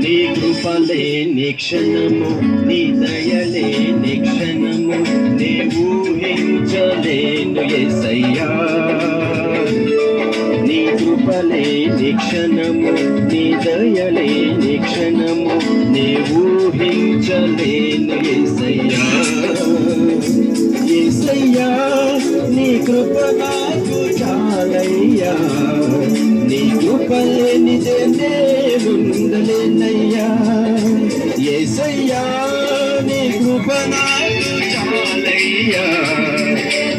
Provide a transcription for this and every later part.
నీ కృపలే నీ క్షణము, నీ దయలే నీ క్షణము, నీ ఊహించలేను యేసయ్యా. నీ కృపలే నీ క్షణము, నీ దయలే నీ క్షణము, నీ ఊహించలేను యేసయ్యా. యేసయ్యా నీ కృప నాకు చాలయ్యా, నీ కృప లేనిదే నేనుండలేనయ్యా. యేసయ్యా నీ కృప నాకు చాలయ్యా,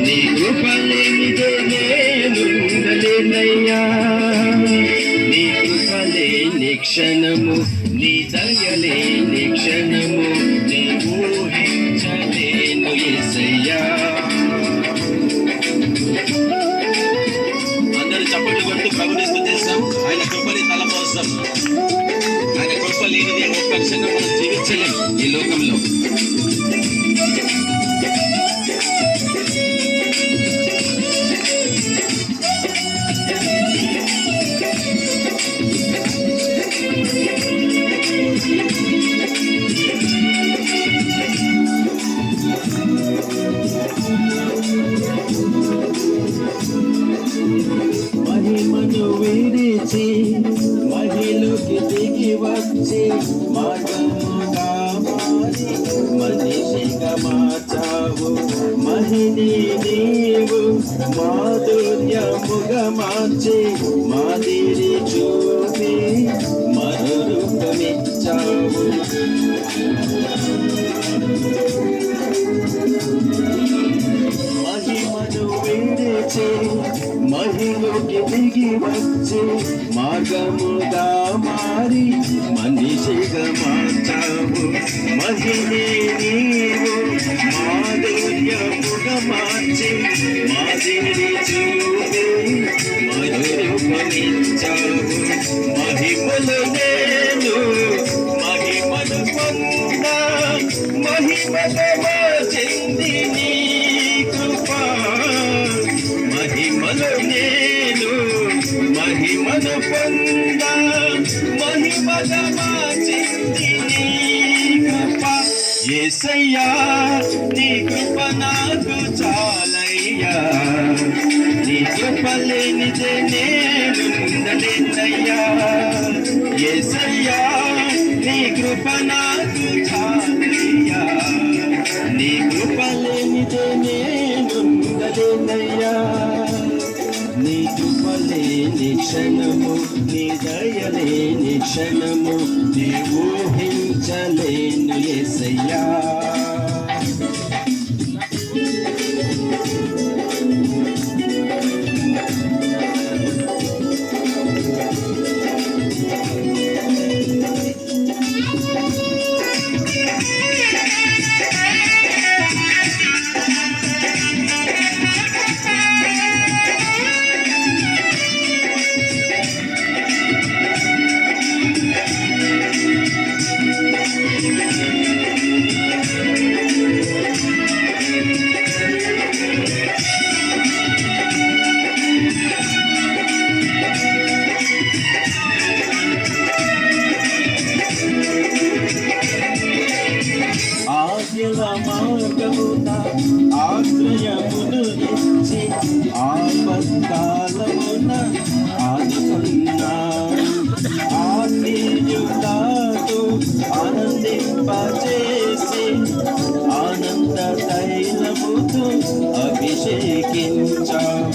నీ కృప లేనిదే నేనుండలేనయ్యా. నీ కృప లేని క్షణము, నీ దయలే నీ క్షణము, నీ ఊహించలేను యేసయ్యా. చప్పట్లు కొడుతూ ప్రభుని స్తుతిస్తాం. ఆయన కృపని తల కోసం, ఆయన కృప లేనిది ఒక్క క్షణం మనం జీవించలేం ఈ లోకంలో. మహిమను విడిచి మహిలోకి దిగి వచ్చి మార్గముగా మారి మనిషిగా మార్చావు. మహిని నీవు మాధుర్యముగా మార్చి మాదిరి చూపి మరో రూపమిచ్చావు. మహిమను విడిచి మహిలోకి దిగి వచ్చి మార్గముగా మారి మనిషిగా మార్చావు. మహిని నీవు మాధుర్యముగా మార్చి మాదిరి చూపి మధురూపమిచ్చావు. మహిమలు నేను మహిమలు పొంద మహిమగా చెంది నీ కృప. మహిమలు నేను మహిమను పొంద మహిమగా చెంది నీ కృప. యేసయ్యా నీ కృప నాకు చాలయ్యా, నీ కృప లేనిదే నేనుండలేనయ్యా. యేసయ్యా నీ కృప నాకు చాలయ్యా, నీ కృప లేనిదే నేనుండలేనయ్యా. నీ కృప లేని క్షణము, నీ దయ లేని క్షణము, నీ ఊహించలేను యేసయ్యా. మార్గమున ఆశ్రయమును ఇచ్చి ఆపత్కాలమున ఆదుకున్నాడు. ఆత్మీయులతో ఆనందింపచేసి ఆనంద తైలముతో అభిషేకించావు.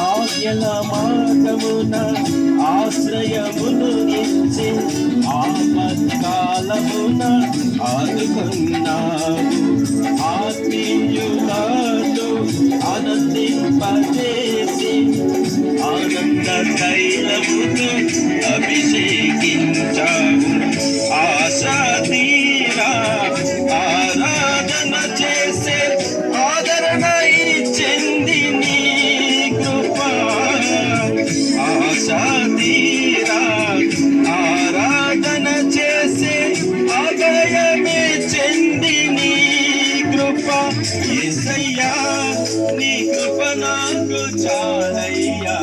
ఆజ్ఞల మార్గమున ఆశ్రయమును ఇచ్చి ఆపత్కాలమున ఆదుకున్నావు. ఆత్మీయులతో ఆనందింపచేసి ఆనంద తైలముతో అభిషేకించావు. ఆశా తీరా ఆరాధన చేసే ఆదరణ ఇచ్చింది నీ కృప. ఆశా తీరా ఆరాధన చేసే ఆదయమే చెంది నీ కృప. యేసయ్యా నీ కృప నాకు చాలయ్యా,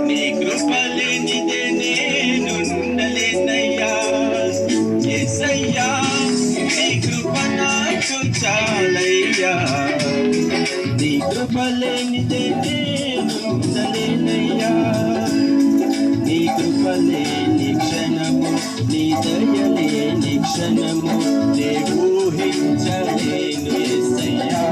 నీ కృప లేనిదే నేనుండలేనయ్యా. యేసయ్యా నీ కృప నాకు చాలయ్యా, నీ కృప లేనిదే నేనుండలేనయ్యా. నీ కృప లేని క్షణము, నీ దయ లేని క్షణము నే ఊహించలేను యేసయ్యా.